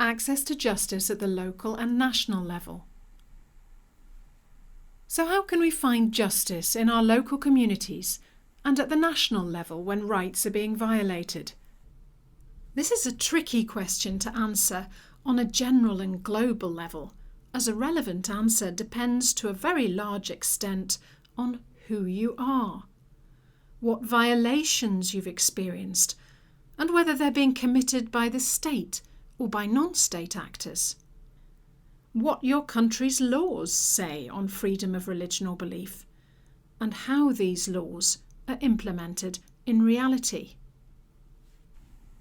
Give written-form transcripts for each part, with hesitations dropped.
access to justice at the local and national level. So how can we find justice in our local communities and at the national level when rights are being violated? This is a tricky question to answer on a general and global level, as a relevant answer depends to a very large extent on who you are, what violations you've experienced, and whether they're being committed by the state or by non-state actors. What your country's laws say on freedom of religion or belief, and how these laws are implemented in reality.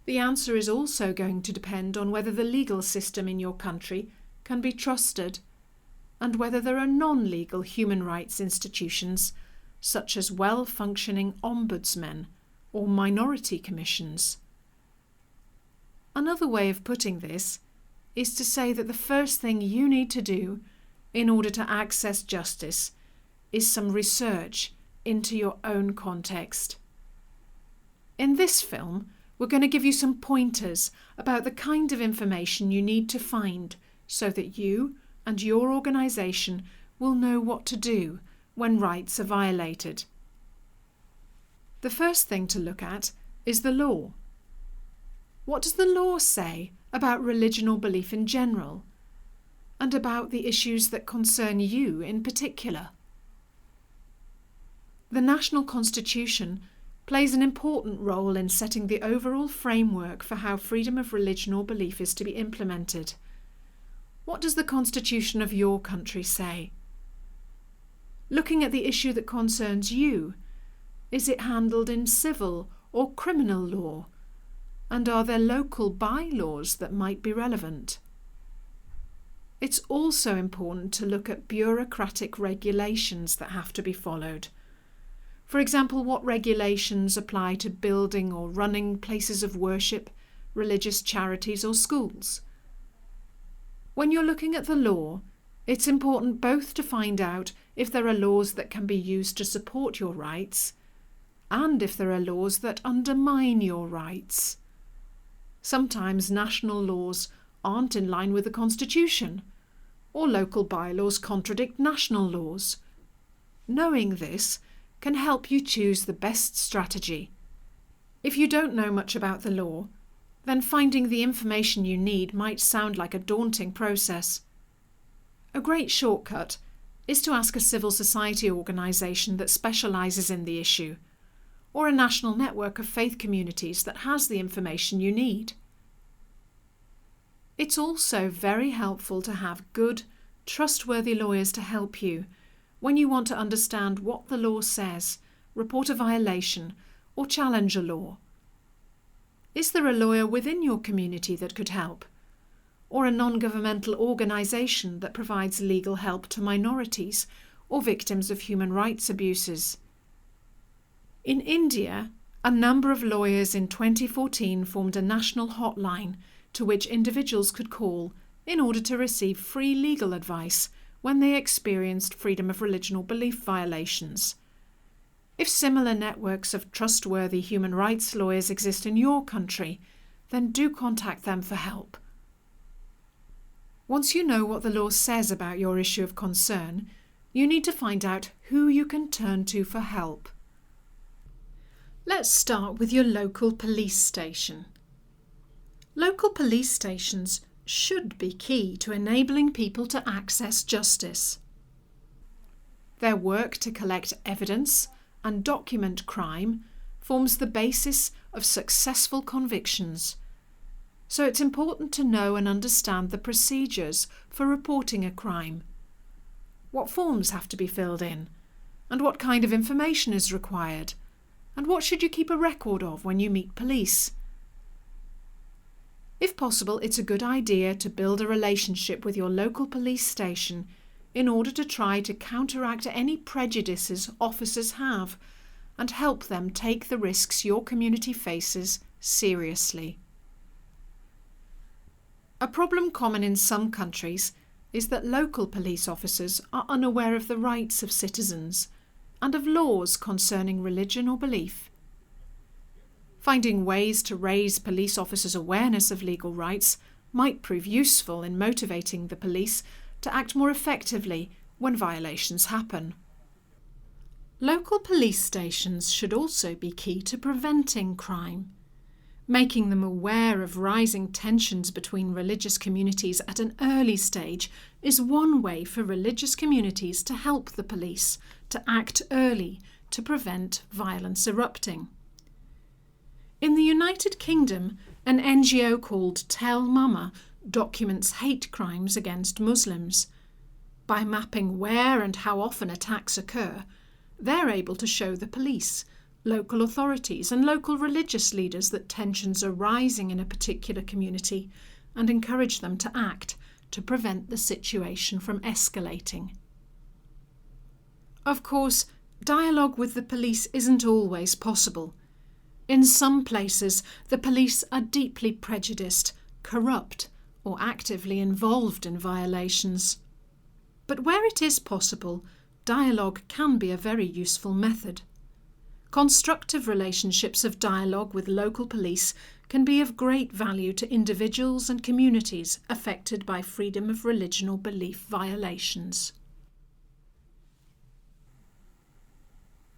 The answer is also going to depend on whether the legal system in your country can be trusted, and whether there are non-legal human rights institutions such as well-functioning ombudsmen or minority commissions. Another way of putting this is to say that the first thing you need to do in order to access justice is some research into your own context. In this film, we're going to give you some pointers about the kind of information you need to find so that you and your organisation will know what to do when rights are violated. The first thing to look at is the law. What does the law say about religion or belief in general, and about the issues that concern you in particular? The National Constitution plays an important role in setting the overall framework for how freedom of religion or belief is to be implemented. What does the Constitution of your country say? Looking at the issue that concerns you, is it handled in civil or criminal law? And are there local bylaws that might be relevant? It's also important to look at bureaucratic regulations that have to be followed. For example, what regulations apply to building or running places of worship, religious charities or schools? When you're looking at the law, it's important both to find out if there are laws that can be used to support your rights, and if there are laws that undermine your rights. Sometimes national laws aren't in line with the Constitution, or local bylaws contradict national laws. Knowing this can help you choose the best strategy. If you don't know much about the law, then finding the information you need might sound like a daunting process. A great shortcut is to ask a civil society organisation that specialises in the issue, or a national network of faith communities that has the information you need. It's also very helpful to have good, trustworthy lawyers to help you when you want to understand what the law says, report a violation, or challenge a law. Is there a lawyer within your community that could help? Or a non-governmental organisation that provides legal help to minorities or victims of human rights abuses? In India, a number of lawyers in 2014 formed a national hotline to which individuals could call in order to receive free legal advice when they experienced freedom of religion or belief violations. If similar networks of trustworthy human rights lawyers exist in your country, then do contact them for help. Once you know what the law says about your issue of concern, you need to find out who you can turn to for help. Let's start with your local police station. Local police stations should be key to enabling people to access justice. Their work to collect evidence and document crime forms the basis of successful convictions. So it's important to know and understand the procedures for reporting a crime. What forms have to be filled in, and what kind of information is required, and what should you keep a record of when you meet police. If possible, it's a good idea to build a relationship with your local police station in order to try to counteract any prejudices officers have and help them take the risks your community faces seriously. A problem common in some countries is that local police officers are unaware of the rights of citizens and of laws concerning religion or belief. Finding ways to raise police officers' awareness of legal rights might prove useful in motivating the police to act more effectively when violations happen. Local police stations should also be key to preventing crime. Making them aware of rising tensions between religious communities at an early stage is one way for religious communities to help the police to act early to prevent violence erupting. In the United Kingdom, an NGO called Tell Mama documents hate crimes against Muslims. By mapping where and how often attacks occur, they're able to show the police, local authorities and local religious leaders that tensions are rising in a particular community and encourage them to act to prevent the situation from escalating. Of course, dialogue with the police isn't always possible. In some places, the police are deeply prejudiced, corrupt, or actively involved in violations. But where it is possible, dialogue can be a very useful method. Constructive relationships of dialogue with local police can be of great value to individuals and communities affected by freedom of religion or belief violations.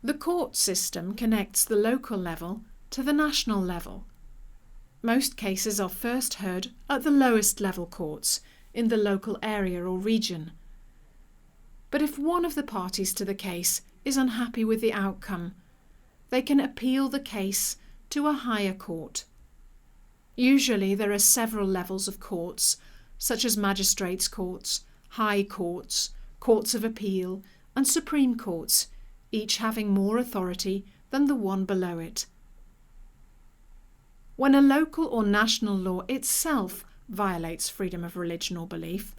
The court system connects the local level to the national level. Most cases are first heard at the lowest level courts in the local area or region. But if one of the parties to the case is unhappy with the outcome, they can appeal the case to a higher court. Usually there are several levels of courts, such as magistrates' courts, high courts, courts of appeal, and supreme courts, each having more authority than the one below it. When a local or national law itself violates freedom of religion or belief,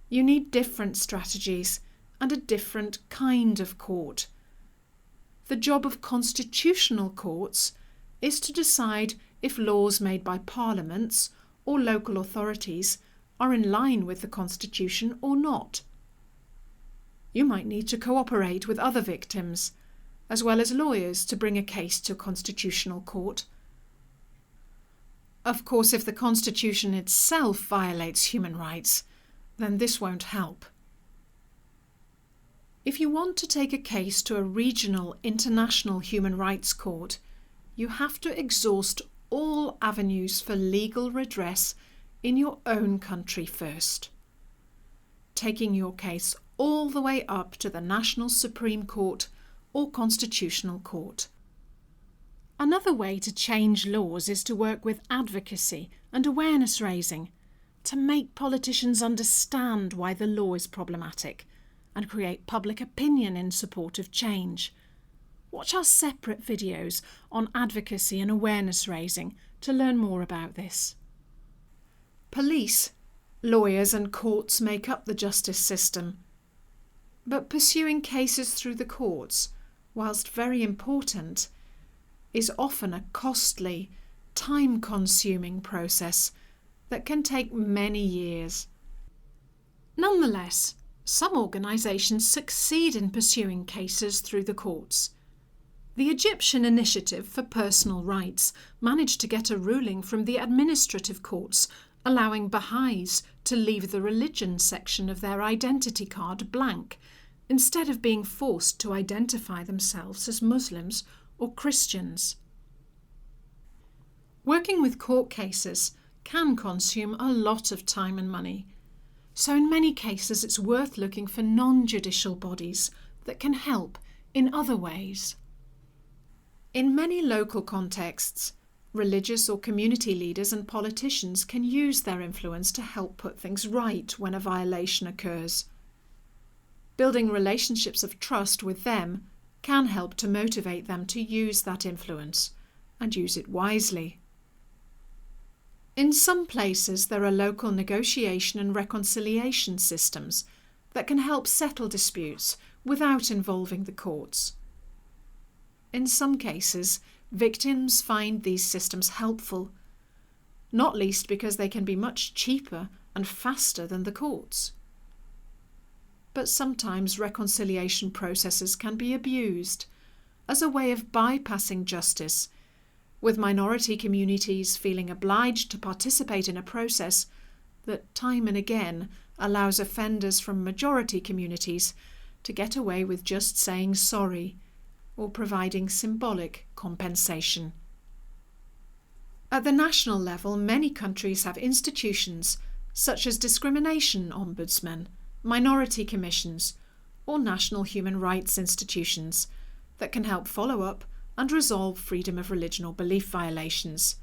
you need different strategies and a different kind of court. The job of constitutional courts is to decide if laws made by parliaments or local authorities are in line with the Constitution or not. You might need to cooperate with other victims, as well as lawyers, to bring a case to a constitutional court. Of course, if the Constitution itself violates human rights, then this won't help. If you want to take a case to a regional international human rights court, you have to exhaust all avenues for legal redress in your own country first, taking your case all the way up to the National Supreme Court or Constitutional Court. Another way to change laws is to work with advocacy and awareness raising, to make politicians understand why the law is problematic and create public opinion in support of change. Watch our separate videos on advocacy and awareness raising to learn more about this. Police, lawyers and courts make up the justice system. But pursuing cases through the courts, whilst very important, is often a costly, time-consuming process that can take many years. Nonetheless, some organisations succeed in pursuing cases through the courts. The Egyptian Initiative for Personal Rights managed to get a ruling from the administrative courts allowing Baha'is to leave the religion section of their identity card blank, instead of being forced to identify themselves as Muslims or Christians. Working with court cases can consume a lot of time and money, so in many cases it's worth looking for non-judicial bodies that can help in other ways. In many local contexts, religious or community leaders and politicians can use their influence to help put things right when a violation occurs. Building relationships of trust with them can help to motivate them to use that influence and use it wisely. In some places, there are local negotiation and reconciliation systems that can help settle disputes without involving the courts. In some cases, victims find these systems helpful, not least because they can be much cheaper and faster than the courts. But sometimes reconciliation processes can be abused as a way of bypassing justice, with minority communities feeling obliged to participate in a process that time and again allows offenders from majority communities to get away with just saying sorry or providing symbolic compensation. At the national level, many countries have institutions such as discrimination ombudsmen, minority commissions, or national human rights institutions that can help follow up and resolve freedom of religion or belief violations.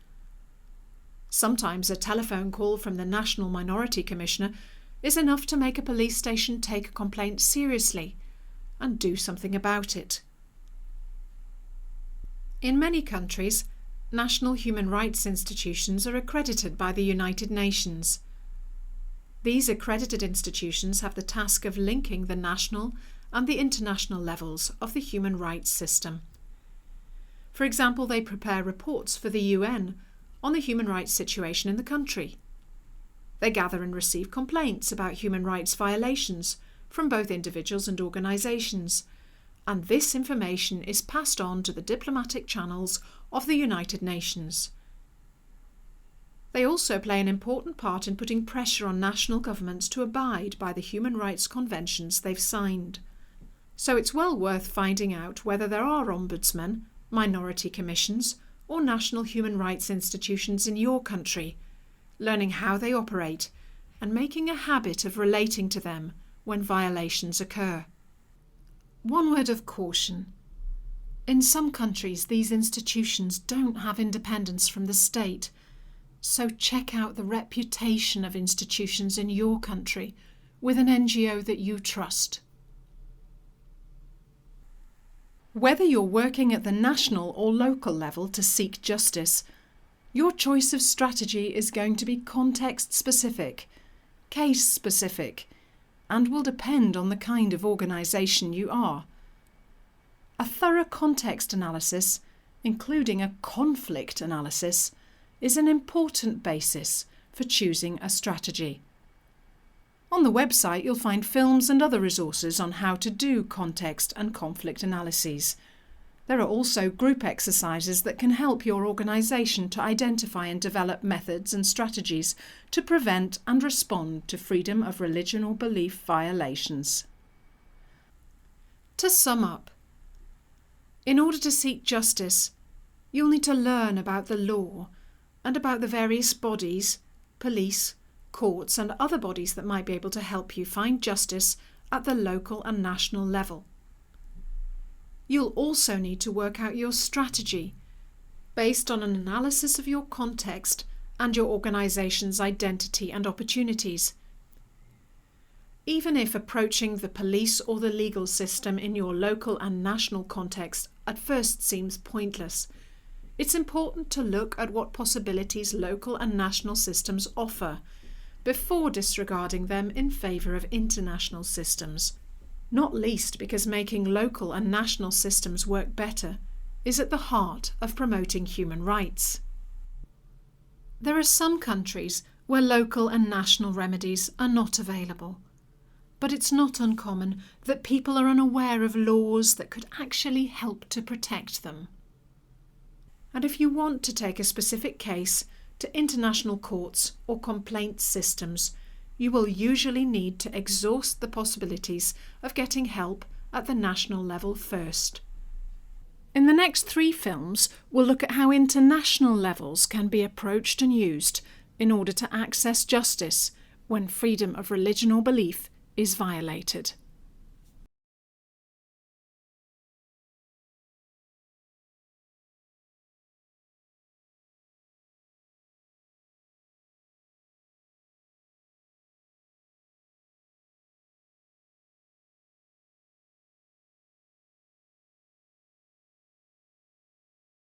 Sometimes a telephone call from the National Minority Commissioner is enough to make a police station take a complaint seriously and do something about it. In many countries, national human rights institutions are accredited by the United Nations. These accredited institutions have the task of linking the national and the international levels of the human rights system. For example, they prepare reports for the UN on the human rights situation in the country. They gather and receive complaints about human rights violations from both individuals and organisations, and this information is passed on to the diplomatic channels of the United Nations. They also play an important part in putting pressure on national governments to abide by the human rights conventions they've signed. So it's well worth finding out whether there are ombudsmen, minority commissions, or national human rights institutions in your country, learning how they operate and making a habit of relating to them when violations occur. One word of caution. In some countries, these institutions don't have independence from the state, so check out the reputation of institutions in your country with an NGO that you trust. Whether you're working at the national or local level to seek justice, your choice of strategy is going to be context-specific, case-specific, and will depend on the kind of organisation you are. A thorough context analysis, including a conflict analysis, is an important basis for choosing a strategy. On the website, you'll find films and other resources on how to do context and conflict analyses. There are also group exercises that can help your organisation to identify and develop methods and strategies to prevent and respond to freedom of religion or belief violations. To sum up, in order to seek justice, you'll need to learn about the law and about the various bodies, police, courts and other bodies that might be able to help you find justice at the local and national level. You'll also need to work out your strategy based on an analysis of your context and your organisation's identity and opportunities. Even if approaching the police or the legal system in your local and national context at first seems pointless, it's important to look at what possibilities local and national systems offer before disregarding them in favour of international systems, not least because making local and national systems work better is at the heart of promoting human rights. There are some countries where local and national remedies are not available, but it's not uncommon that people are unaware of laws that could actually help to protect them. And if you want to take a specific case to international courts or complaint systems, you will usually need to exhaust the possibilities of getting help at the national level first. In the next 3 films, we'll look at how international levels can be approached and used in order to access justice when freedom of religion or belief is violated.